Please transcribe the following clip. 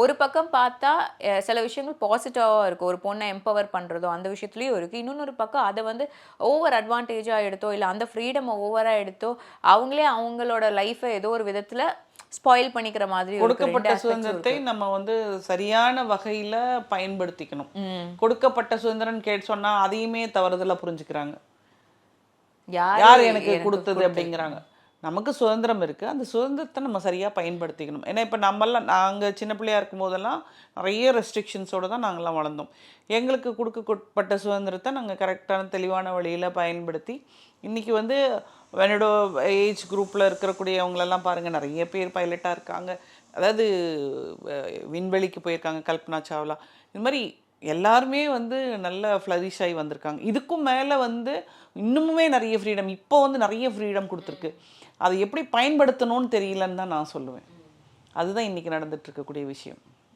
ஒரு பக்கம் பார்த்தா சில விஷயங்கள் பாசிட்டிவாக இருக்கும். ஒரு பொண்ணை எம்பவர் பண்ணுறதோ அந்த விஷயத்துலையும் இருக்குது. இன்னொரு பக்கம் அதை வந்து ஓவர் அட்வான்டேஜாக எடுத்தோ இல்லை அந்த ஃப்ரீடமை ஓவராக எடுத்தோ அவங்களே அவங்களோட லைஃப்பை ஏதோ ஒரு விதத்தில் ஸ்பாயில் பண்ணிக்கிற மாதிரி கொடுக்கப்பட்ட சுதந்திரத்தை நம்ம வந்து சரியான வகையில பயன்படுத்திக்கணும். கொடுக்கப்பட்ட சுதந்திரம் கேட்டு சொன்னா அதையுமே தவறுதலா புரிஞ்சுக்கிறாங்க. யார் எனக்கு கொடுத்தது அப்படிங்கிறாங்க. நமக்கு சுதந்திரம் இருக்குது, அந்த சுதந்திரத்தை நம்ம சரியாக பயன்படுத்திக்கணும். ஏன்னா இப்போ நம்மளாம் நாங்கள் சின்ன பிள்ளையாக இருக்கும் போதெல்லாம் நிறைய ரெஸ்ட்ரிக்ஷன்ஸோடு தான் நாங்கள்லாம் வளர்ந்தோம். எங்களுக்கு கொடுக்கப்பட்ட சுதந்திரத்தை நாங்கள் கரெக்டான தெளிவான வழியில் பயன்படுத்தி இன்றைக்கி வந்து என்னோட ஏஜ் குரூப்பில் இருக்கக்கூடியவங்களெல்லாம் பாருங்கள், நிறைய பேர் பைலட்டாக இருக்காங்க. அதாவது விண்வெளிக்கு போயிருக்காங்க, கல்பனா சாவ்லா, இது மாதிரி எல்லாருமே வந்து நல்ல ஃப்ளரிஷ் ஆகி வந்திருக்காங்க. இதுக்கும் மேலே வந்து இன்னுமுமே நிறைய ஃப்ரீடம், இப்போ வந்து நிறைய ஃப்ரீடம் கொடுத்துருக்கு. அதை எப்படி பயன்படுத்தணும்னு தெரியலன்னு தான் நான் சொல்லுவேன். அதுதான் இன்றைக்கி நடந்துட்டு இருக்கக்கூடிய விஷயம்.